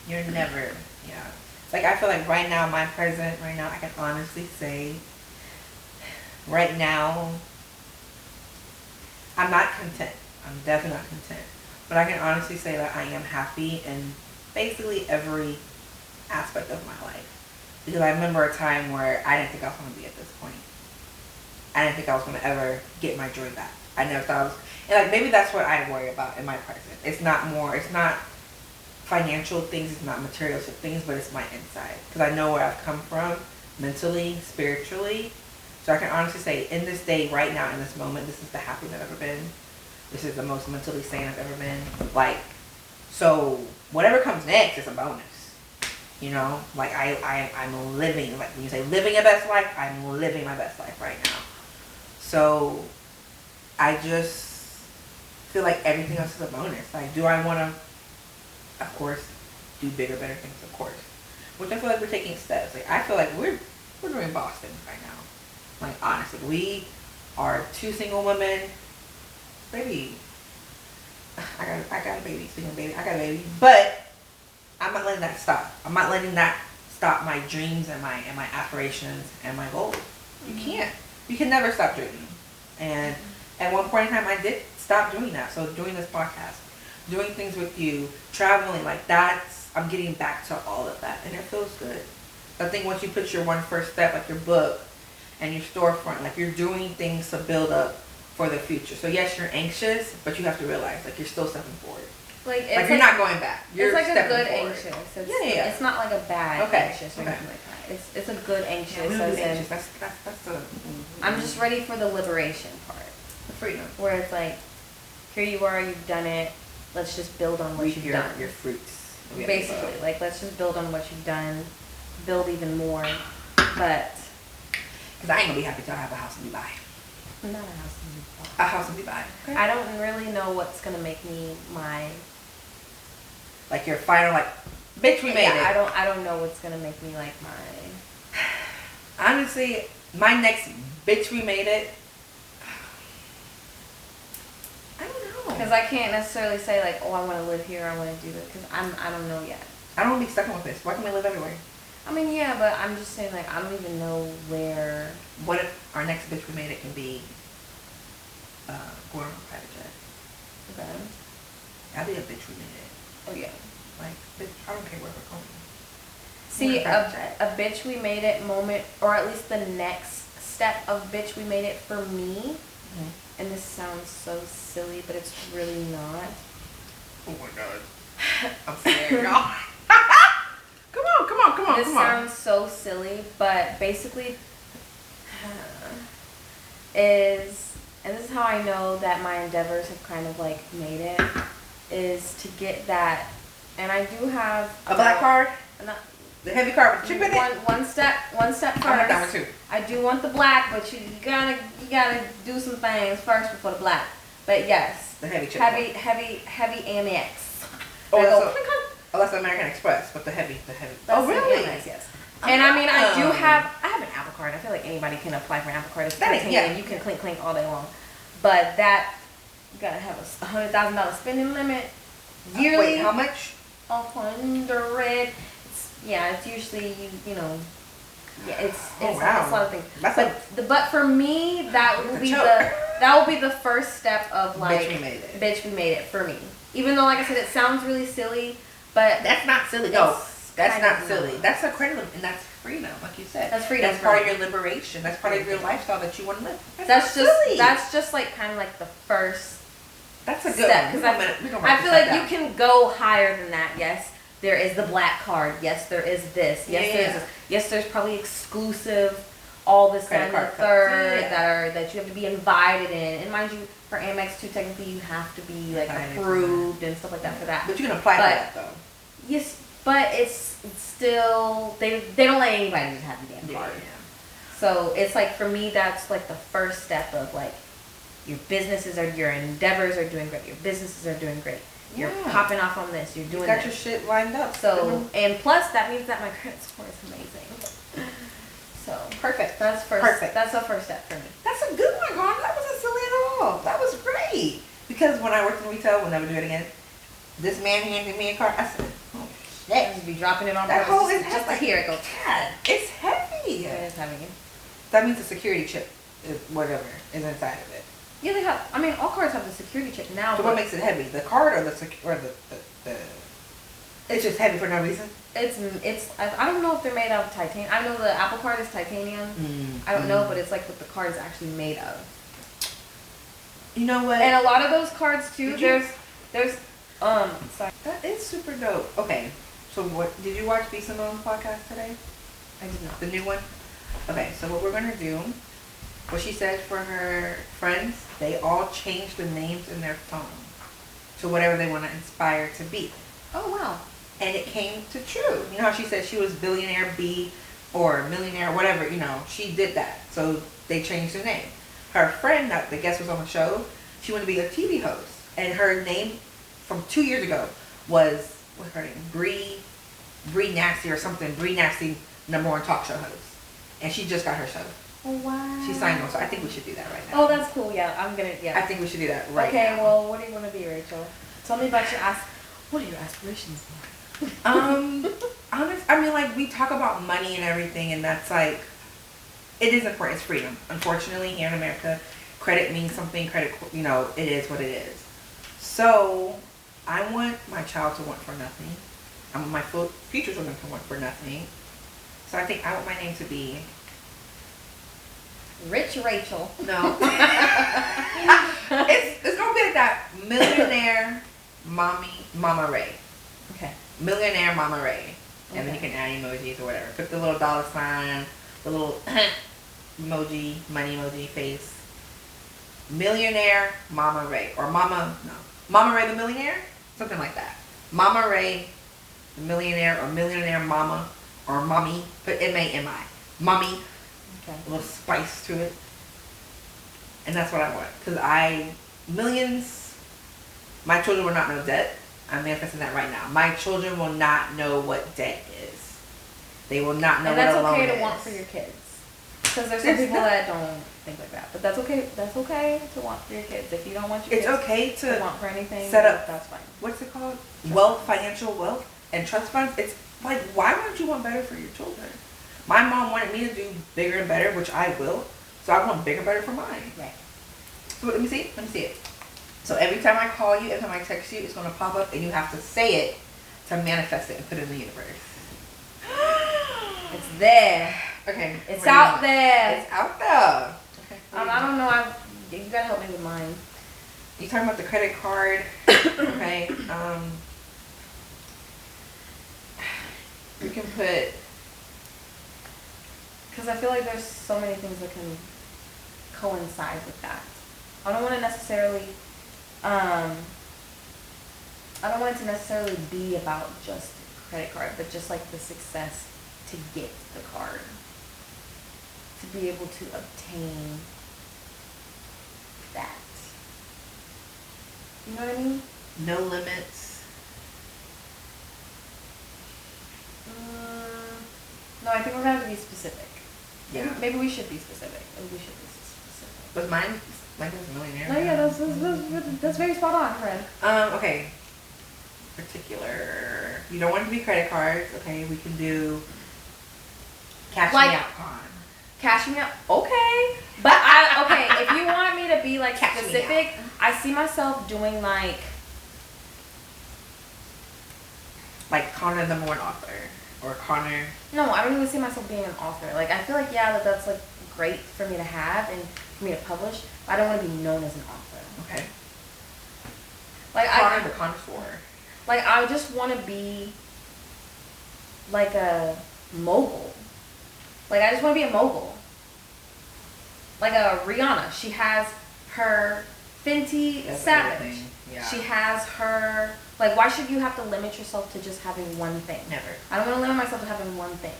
You're never, yeah. Like I feel like right now, my present, right now, I can honestly say, right now, I'm not content. I'm definitely not content. But I can honestly say that I am happy in basically every aspect of my life. Because I remember a time where I didn't think I was going to be at this point. I didn't think I was going to ever get my joy back. I never thought I was. And like maybe that's what I worry about in my present. It's not financial things, it's not materialistic things, but it's my inside. Because I know where I've come from mentally, spiritually. So I can honestly say, in this day, right now, in this moment, this is the happiest I've ever been. This is the most mentally sane I've ever been. Like, so whatever comes next is a bonus. You know, like I'm living, like when you say living your best life, I'm living my best life right now. So I just feel like everything else is a bonus. Like, do I want to, of course, do bigger, better things, of course. Which I feel like we're taking steps. Like, I feel like we're doing Boston right now. Like, honestly, we are two single women. Baby, I got a baby, single baby. I got a baby, but I'm not letting that stop. I'm not letting that stop my dreams and my aspirations and my goals. You can't. You can never stop dreaming. And at one point in time, I did stop doing that. So doing this podcast, doing things with you, traveling, like I'm getting back to all of that, and it feels good. I think once you put your first step, like your book and your storefront, like you're doing things to build up for the future. So yes, you're anxious, but you have to realize like you're still stepping forward. Like you're not going back. You're it's like a good forward. anxious. It's, yeah. It's not like a bad anxious or anything like that. It's a good anxious. Yeah, as anxious. in, That's the. I'm just ready for the liberation part. freedom. Where it's like, here you are, you've done it. Let's just build on what you've done. Your fruits. Basically, like let's just build on what you've done, build even more. But because I ain't gonna be happy till I have a house in Dubai. Not a house in Dubai. A house in Dubai. Okay. I don't really know what's gonna make me my. Like your final, like, bitch, we made it. I don't know what's gonna make me like my. Honestly, my next bitch, we made it. I don't know. Because I can't necessarily say like, oh, I want to live here, I want to do this, because I don't know yet. I don't want to be stuck with this. Why can't we live everywhere? I mean, yeah, but I'm just saying like, I don't even know where. What if our next bitch we made it can be going on a private jet? Okay. I'll be a bitch we made it. Oh yeah. Like, bitch, I don't care where we're going. See, a bitch we made it moment, or at least the next step of bitch we made it for me, and this sounds so silly, but it's really not. Oh my god. I'm scared, y'all. Come on. This sounds so silly, but basically is, and this is how I know that my endeavors have kind of like made it, is to get that, and I do have a black card? Not, the heavy card with chip in it? One step first. I want that one too. I do want the black, but you gotta do some things first before the black. But yes, the heavy chip. Heavy Amex. Oh, that's American Express, but the heavy. Oh, really? Amex, yes. And I mean, I have an Apple Card. I feel like anybody can apply for an Apple Card. It's titanium. You can clink all day long. But that, you gotta have a $100,000 spending limit yearly. Wait, how much? 100. It's usually you know. Yeah, it's a lot of things. But for me, that will be the first step of like bitch we made it for me. Even though, like I said, it sounds really silly, but that's not silly. No, that's not silly. That's a credit, and that's freedom, like you said. That's freedom. That's part of your liberation. That's part of your lifestyle that you want to live. That's just like kind of like the first. That's a good step, one. I feel like you can go higher than that. Yes. There is the black card. Yes, there is this. Yes, there's this. Yes, there's probably exclusive, all this and the third that you have to be invited in. And mind you, for Amex too, technically you have to be like approved and stuff like that for that. But you can apply for that though. Yes, but it's still they don't let anybody just have the damn card. Yeah. So it's like for me, that's like the first step of like your endeavors are doing great. Your businesses are doing great. You're popping off on this. You're doing. You got your shit lined up. So and plus that means that my credit score is amazing. So perfect. That's first. That's the first step for me. That's a good one, Gordon. That wasn't silly at all. That was great. Because when I worked in retail, we'll never do it again. This man handed me a card. I said, "Oh shit!" Just be dropping it on that whole is just to hear it go. God, it's heavy. It is heavy. That means the security chip is whatever is inside of it. Yeah, they have. I mean, all cards have the security chip now. So what makes it heavy? The card or the It's just heavy for no reason. It's. I don't know if they're made out of titanium. I know the Apple Card is titanium. I don't know, but it's like what the card is actually made of. You know what? And a lot of those cards too. There's. Sorry. That is super dope. Okay, so what did you watch B Simone's podcast today? I did not. The new one. Okay, so what we're gonna do. What she said for her friends, they all changed the names in their phone to whatever they want to inspire to be. Oh, wow. And it came to true. You know how she said she was billionaire B or millionaire, whatever, you know, she did that. So they changed her name. Her friend, that the guest was on the show, she wanted to be a TV host. And her name from 2 years ago was, what's her name? Bree Nasty or something. Bree Nasty, #1 talk show host. And she just got her show. Oh, wow. She signed on, so I think we should do that right now. Oh, that's cool. Yeah, I'm gonna. Yeah. I think we should do that right now. Okay. Well, what do you want to be, Rachel? Tell me about what are your aspirations? Honest. I mean, like we talk about money and everything, and that's like, it is important. It's freedom. Unfortunately, here in America, credit means something. Credit, you know, it is what it is. So, I want my child to want for nothing. I want my future children to want for nothing. So I think I want my name to be Rich Rachel. No. it's gonna be like that. Millionaire Mama Ray. Okay. Millionaire Mama Ray. And then you can add emojis or whatever. Put the little $sign, the little emoji, money emoji face. Millionaire Mama Ray. Or Mama Ray the Millionaire? Something like that. Mama Ray the Millionaire or Millionaire Mama or Mommy. Put M-A-M-I. Mommy. Okay. A little spice to it. And that's what I want. Because millions, my children will not know debt. I'm manifesting that right now. My children will not know what debt is. They will not know what a loan is. And that's okay to want for your kids. Because there's some people that don't think like that. But that's okay. That's okay to want for your kids. If you don't want your kids okay to want for anything, set up, that's fine. What's it called? Financial wealth and trust funds. It's like, why wouldn't you want better for your children? My mom wanted me to do bigger and better, which I will. So I want bigger and better for mine. Right. So let me see. Let me see it. So every time I call you, every time I text you, it's going to pop up and you have to say it to manifest it and put it in the universe. It's there. Okay. It's out there. It's out there. Okay. I don't know. You gotta help me with mine. You talking about the credit card? Okay. You can put. Because I feel like there's so many things that can coincide with that. I don't want to necessarily. I don't want it to necessarily be about just credit card, but just like the success to get the card, to be able to obtain that. You know what I mean? No limits. No, I think we're gonna have to be specific. Yeah. Maybe we should be specific. Maybe we should be specific. Was mine was a millionaire? No, yeah, that's very spot on, friend. Okay. Particular. You don't want it to be credit cards. Okay, we can do cash me out con. Cash me out. Okay. But if you want me to be like Cash specific, I see myself doing like Connor the #1 author or Connor. No, I don't even see myself being an author. Like I feel like that's like great for me to have and for me to publish, but I don't want to be known as an author. Okay. Like Connor the connoisseur. Like I just want to be like a mogul. Like I just want to be a mogul. Like a RaeHunny. She has her Fenty Savage. Yeah. She has her, like, why should you have to limit yourself to just having one thing? Never. I don't want to limit myself to having one thing.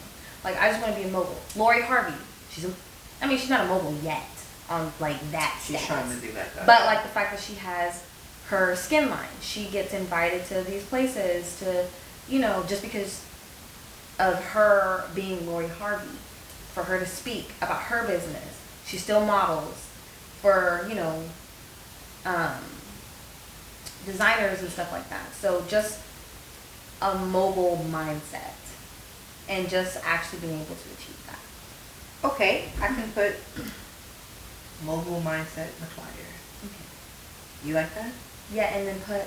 Like, I just want to be a mogul. Lori Harvey, she's not a mogul yet on, like, that She's status. trying to do that, though. But, like, the fact that she has her skin line, she gets invited to these places to, just because of her being Lori Harvey, for her to speak about her business. She still models for, designers and stuff like that. So just a mobile mindset and just actually being able to achieve that. Okay, I can put mobile mindset McGuire. Okay. You like that? Yeah, and then put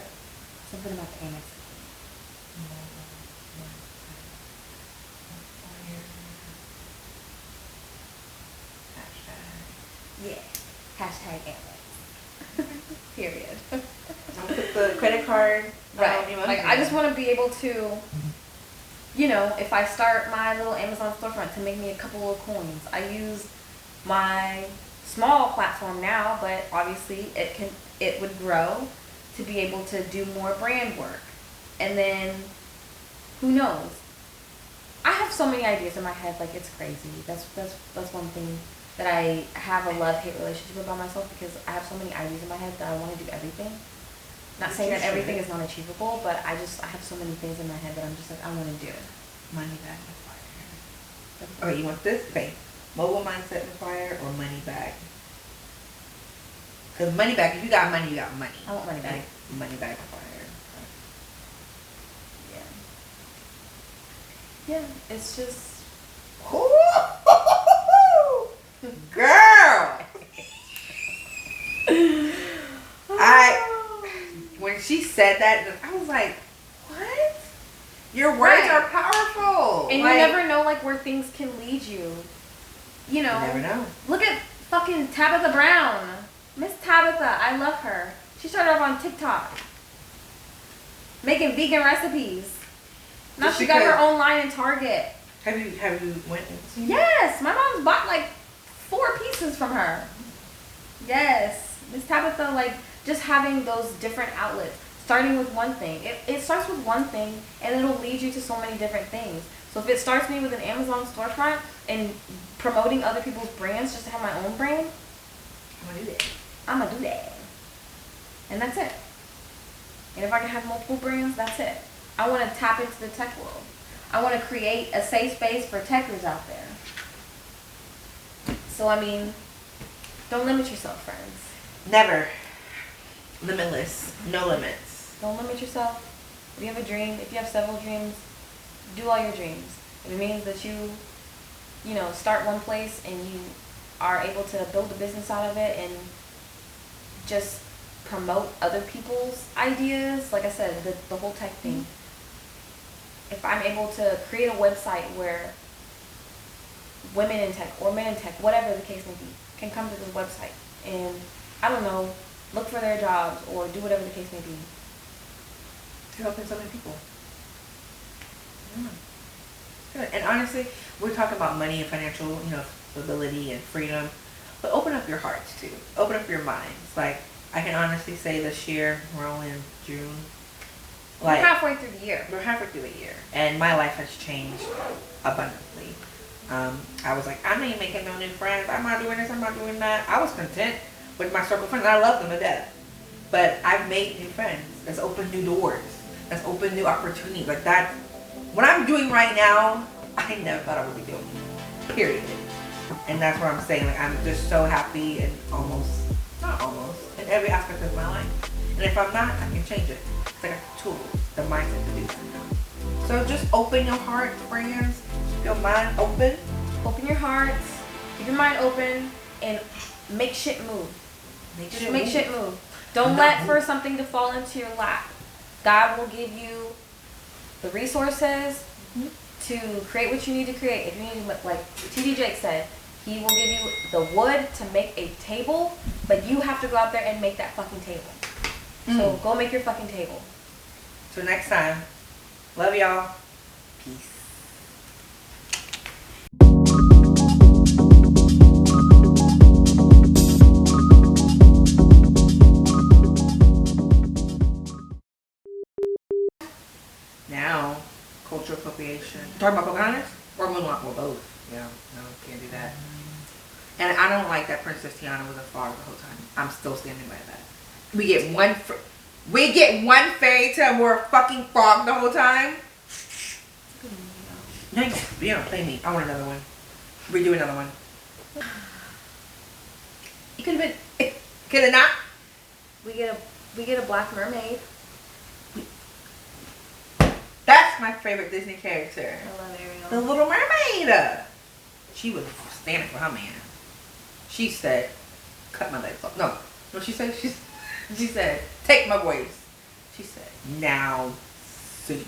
something about the annex. Yeah. Hashtag annex. Period. I'll put the credit card. Right. Like I just want to be able to, if I start my little Amazon storefront to make me a couple of coins. I use my small platform now, but obviously it would grow to be able to do more brand work. And then who knows? I have so many ideas in my head, like it's crazy. That's one thing that I have a love-hate relationship about myself, because I have so many ideas in my head that I want to do everything. Not saying that everything is not achievable, but I have so many things in my head that I'm just like, I want to do. Money bag McGuire. Okay, you want this? Okay. Mobile mindset McGuire or money bag? Because money bag, if you got money, you got money. I want money bag. Money bag McGuire. Yeah. Yeah, it's just... Girl! When she said that, I was like, what? Your words are powerful. And you never know, like, where things can lead you. You never know. Look at fucking Tabitha Brown. Miss Tabitha, I love her. She started off on TikTok. Making vegan recipes. Now she got her own line in Target. Have you went and seen? Yes, my mom's bought like 4 pieces from her. Yes. Miss Tabitha, like, just having those different outlets, starting with one thing. It starts with one thing, and it'll lead you to so many different things. So if it starts me with an Amazon storefront and promoting other people's brands just to have my own brand, I'm gonna do that. And that's it. And if I can have multiple brands, that's it. I want to tap into the tech world. I want to create a safe space for techers out there. So, I mean, don't limit yourself, friends. Never. Limitless. No limits. Don't limit yourself. If you have a dream, if you have several dreams, do all your dreams. If it means that you know, start one place and you are able to build a business out of it and just promote other people's ideas, like I said, the whole tech thing. If I'm able to create a website where women in tech or men in tech, whatever the case may be, can come to this website and, I don't know, look for their jobs or do whatever the case may be. You're helping so many people. Yeah. Good. And honestly, we're talking about money and financial, you know, stability and freedom, but open up your hearts too. Open up your minds. Like, I can honestly say this year, we're only in June. Like, we're halfway through the year. We're halfway through the year. And my life has changed abundantly. I was like, I'm not making no new friends. I'm not doing this, I'm not doing that. I was content with my circle of friends. I love them to death. But I've made new friends. That's opened new doors. That's opened new opportunities. Like that, what I'm doing right now, I never thought I would be doing. Period. And that's what I'm saying. Like, I'm just so happy and not almost, in every aspect of my life. And if I'm not, I can change it. It's like a tool, the mindset to do that now. So just open your heart, friends. Keep your mind open. Open your hearts. Keep your mind open and make shit move. Make shit move. Don't let for something to fall into your lap. God will give you the resources to create what you need to create. If you need, like TD Jake said, he will give you the wood to make a table, but you have to go out there and make that fucking table. So go make your fucking table. Till next time. Love y'all. Peace. Now, cultural appropriation. Talking about Pocahontas? Or Moonwalk? Well, both. Yeah, no, can't do that. And I don't like that Princess Tiana was a frog the whole time. I'm still standing by that. We get one fairy tale where a fucking frog the whole time. No, you don't play me. I want another one. Redo another one. It could have been. Could it not? We get a black mermaid. That's my favorite Disney character. I love Ariel. The Little Mermaid. She was standing for her man. She said, "Cut my legs off." No, she said. She said, "Take my voice." She said, "Now sing."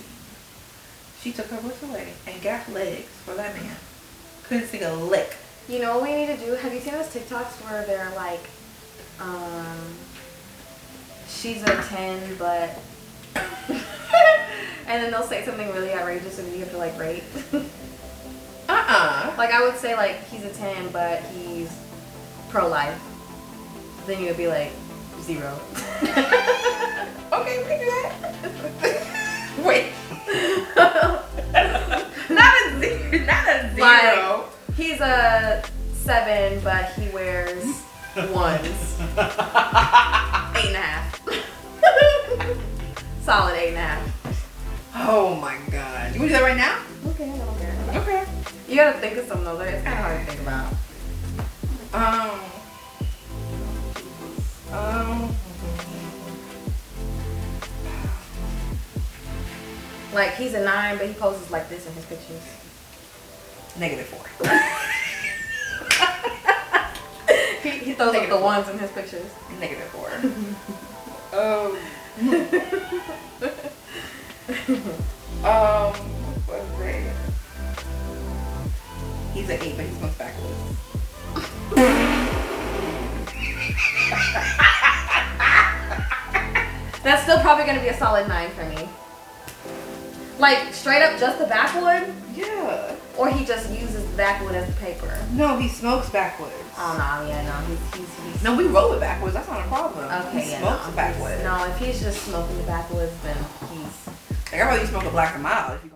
She took her voice away and got legs for that man. Couldn't sing a lick. You know what we need to do? Have you seen those TikToks where they're like, she's a 10, but... and then they'll say something really outrageous and you have to like rate. Like I would say like, he's a 10, but he's pro-life. Then you would be like, 0. Okay, we can do that. Wait. Not a 0. Like, he's a 7, but he wears 1s. 8.5. Solid 8.5. Oh my god. You want to do that right now? Okay, I don't care. Okay. You gotta think of something though. It's kind of hard to think about. Like he's a 9, but he poses like this in his pictures. -4. he throws up the 1s in his pictures. -4. What's that? He's an 8, but he's going backwards. That's still probably gonna be a solid 9 for me. Like straight up just the backwood? Yeah. Or he just uses the backwood as the paper. No, he smokes backwards. Oh no, yeah, no, he's No, we roll it backwards. That's not a problem. okay, He yeah, smokes no, it backwoods. No, if he's just smoking the backwoods, then he's Like, I'd rather you smoke a black and mild if you